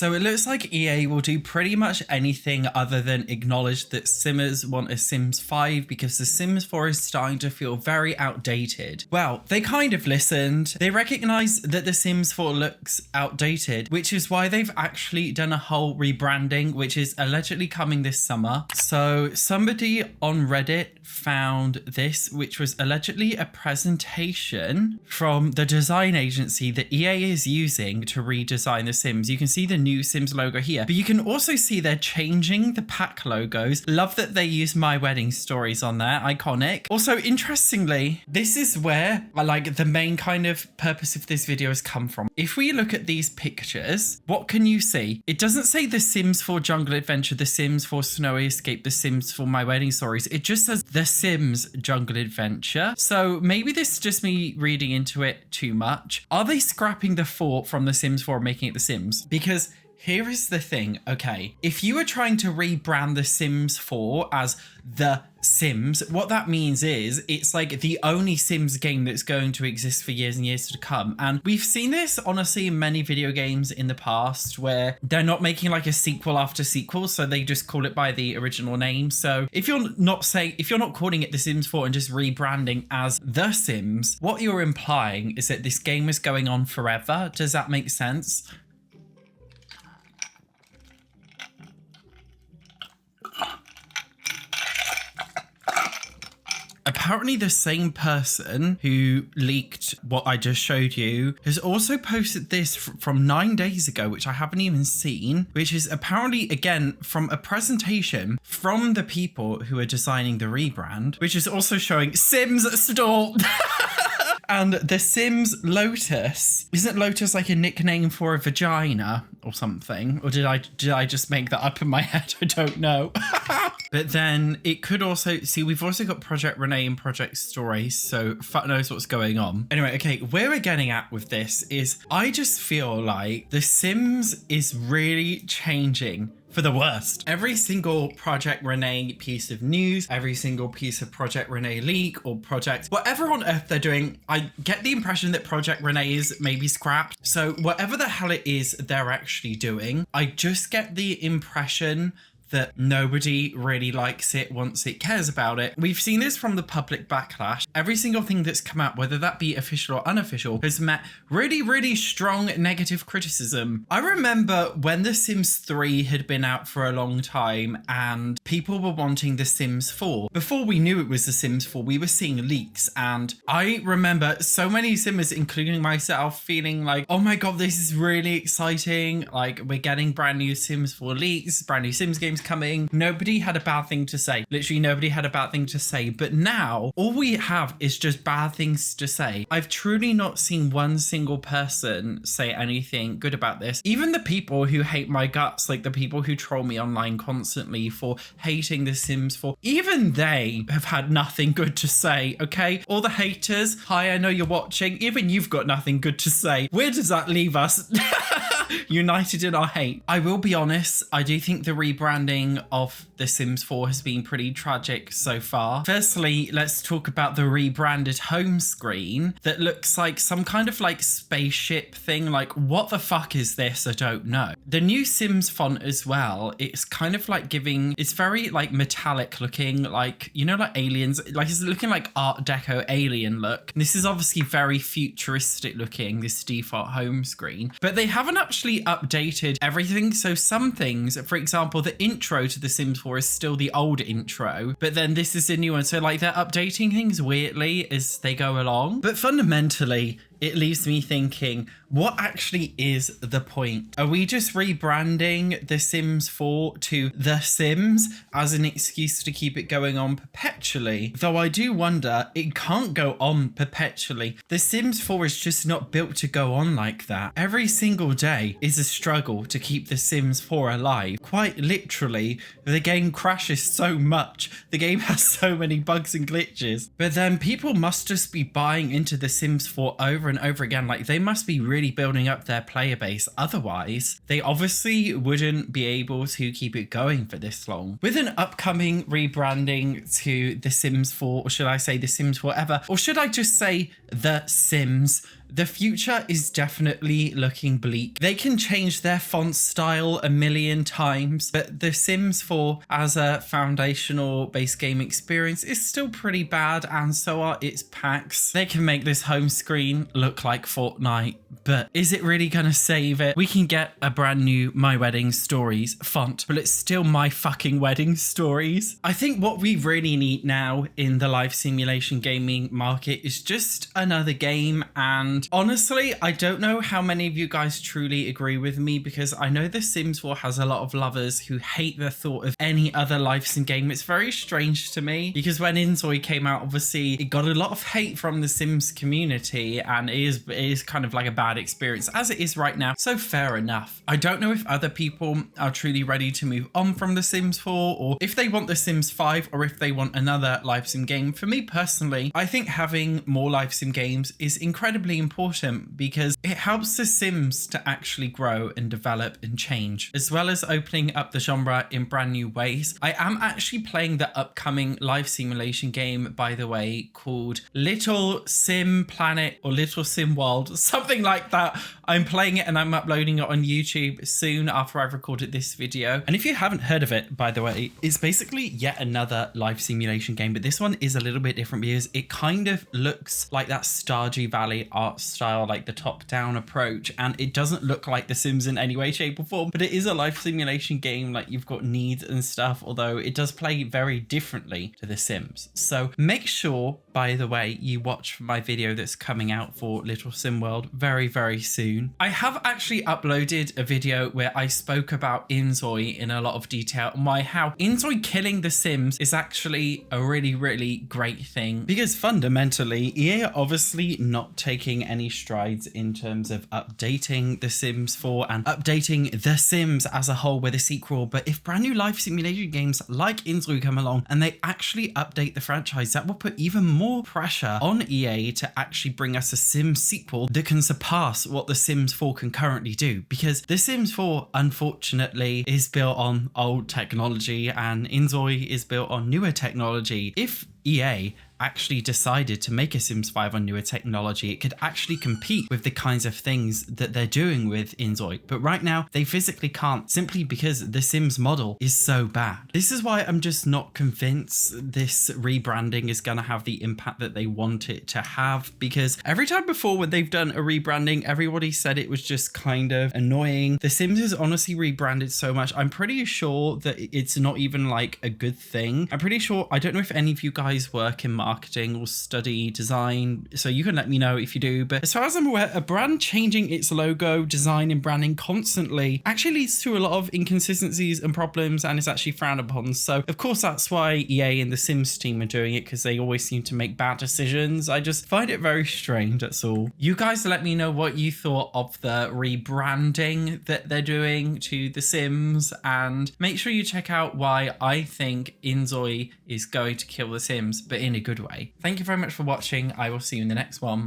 So it looks like EA will do pretty much anything other than acknowledge that Simmers want a Sims 5 because the Sims 4 is starting to feel very outdated. Well, they kind of listened. They recognize that the Sims 4 looks outdated, which is why they've actually done a whole rebranding, which is allegedly coming this summer. So somebody on Reddit found this, which was allegedly a presentation from the design agency that EA is using to redesign the Sims. You can see the new Sims logo here, but you can also see they're changing the pack logos. Love that they use My Wedding Stories on there, iconic. Also, interestingly, this is where like the main kind of purpose of this video has come from. If we look at these pictures, what can you see? It doesn't say The Sims 4 Jungle Adventure, The Sims 4 Snowy Escape, The Sims 4 My Wedding Stories. It just says The Sims Jungle Adventure. So maybe this is just me reading into it too much. Are they scrapping the 4 from The Sims 4 and making it The Sims? Because here is the thing, okay? If you are trying to rebrand The Sims 4 as The Sims, what that means is it's like the only Sims game that's going to exist for years and years to come. And we've seen this honestly in many video games in the past where they're not making like a sequel after sequel, so they just call it by the original name. So if you're not calling it The Sims 4 and just rebranding as The Sims, what you're implying is that this game is going on forever. Does that make sense? Apparently the same person who leaked what I just showed you has also posted this from 9 days ago, which I haven't even seen, which is apparently, again, from a presentation from the people who are designing the rebrand, which is also showing Sims Store. And the Sims Lotus, isn't Lotus like a nickname for a vagina or something? Or did I just make that up in my head? I don't know. But then it could also, see, we've also got Project Renee and Project Story, so fuck knows what's going on. Anyway, okay, where we're getting at with this is I just feel like The Sims is really changing for the worst. Every single Project Renee piece of news, every single piece of Project Renee leak or project, whatever on earth they're doing, I get the impression that Project Renee is maybe scrapped. So whatever the hell it is they're actually doing, I just get the impression that nobody really likes it, wants it, cares about it. We've seen this from the public backlash. Every single thing that's come out, whether that be official or unofficial, has met really, really strong negative criticism. I remember when The Sims 3 had been out for a long time and people were wanting The Sims 4. Before we knew it was The Sims 4, we were seeing leaks, and I remember so many Simmers, including myself, feeling like, oh my god, this is really exciting. Like, we're getting brand new Sims 4 leaks, brand new Sims games coming. Nobody had a bad thing to say. Literally nobody had a bad thing to say. But now all we have is just bad things to say. I've truly not seen one single person say anything good about this. Even the people who hate my guts, like the people who troll me online constantly for hating The Sims 4, even they have had nothing good to say, okay? All the haters, hi, I know you're watching, even you've got nothing good to say. Where does that leave us? United in our hate. I will be honest, I do think the rebranding of The Sims 4 has been pretty tragic so far. Firstly, let's talk about the rebranded home screen that looks like some kind of like spaceship thing. Like, what the fuck is this? I don't know. The new Sims font as well, it's kind of like giving, it's very like metallic looking, like, you know, like aliens, like it's looking like Art Deco alien look. This is obviously very futuristic looking, this default home screen, but they haven't actually updated everything. So some things, for example, the intro to The Sims 4 is still the old intro, but then this is a new one. So like they're updating things weirdly as they go along. But fundamentally, it leaves me thinking, what actually is the point? Are we just rebranding The Sims 4 to The Sims as an excuse to keep it going on perpetually? Though I do wonder, it can't go on perpetually. The Sims 4 is just not built to go on like that. Every single day is a struggle to keep The Sims 4 alive. Quite literally, the game crashes so much. The game has so many bugs and glitches. But then people must just be buying into The Sims 4 over and over again. Like, they must be really building up their player base. Otherwise, they obviously wouldn't be able to keep it going for this long. With an upcoming rebranding to The Sims 4, or should I say The Sims Forever, or should I just say The Sims The future is definitely looking bleak. They can change their font style a million times, but The Sims 4 as a foundational base game experience is still pretty bad, and so are its packs. They can make this home screen look like Fortnite, but is it really gonna save it? We can get a brand new My Wedding Stories font, but it's still My Fucking Wedding Stories. I think what we really need now in the live simulation gaming market is just another game, and honestly, I don't know how many of you guys truly agree with me, because I know The Sims 4 has a lot of lovers who hate the thought of any other live sim game. It's very strange to me, because when Inzoi came out, obviously it got a lot of hate from the Sims community, and it is kind of like a bad experience as it is right now, so fair enough. I don't know if other people are truly ready to move on from The Sims 4, or if they want The Sims 5, or if they want another live sim game. For me personally, I think having more live sim games is incredibly important, because it helps The Sims to actually grow and develop and change, as well as opening up the genre in brand new ways. I am actually playing the upcoming live simulation game, by the way, called Little Sim Planet or Little Sim World, something like that. I'm playing it and I'm uploading it on YouTube soon after I've recorded this video. And if you haven't heard of it, by the way, it's basically yet another live simulation game, but this one is a little bit different because it kind of looks like that Stardew Valley art style, like the top-down approach, and it doesn't look like The Sims in any way, shape or form, but it is a live simulation game. Like, you've got needs and stuff, although it does play very differently to The Sims. So make sure, by the way, you watch my video that's coming out for Little Sim World very, very soon. I have actually uploaded a video where I spoke about Inzoi in a lot of detail, and how Inzoi killing The Sims is actually a really, really great thing, because fundamentally EA are obviously not taking any strides in terms of updating The Sims 4 and updating The Sims as a whole with a sequel. But if brand new live simulation games like Inzoi come along and they actually update the franchise, that will put even more pressure on EA to actually bring us a Sims sequel that can surpass what The Sims 4 can currently do, because The Sims 4 unfortunately is built on old technology and Inzoi is built on newer technology. If EA actually decided to make a Sims 5 on newer technology, it could actually compete with the kinds of things that they're doing with Inzoi. But right now, they physically can't, simply because the Sims model is so bad. This is why I'm just not convinced this rebranding is going to have the impact that they want it to have, because every time before when they've done a rebranding, everybody said it was just kind of annoying. The Sims is honestly rebranded so much, I'm pretty sure that it's not even like a good thing. I'm pretty sure, I don't know if any of you guys work in marketing or study design, so you can let me know if you do, but as far as I'm aware, a brand changing its logo, design and branding constantly actually leads to a lot of inconsistencies and problems, and is actually frowned upon. So of course that's why EA and the Sims team are doing it, because they always seem to make bad decisions. I just find it very strange, that's all. You guys let me know what you thought of the rebranding that they're doing to The Sims, and make sure you check out why I think Inzoi is going to kill The Sims, but in a good way. Thank you very much for watching. I will see you in the next one.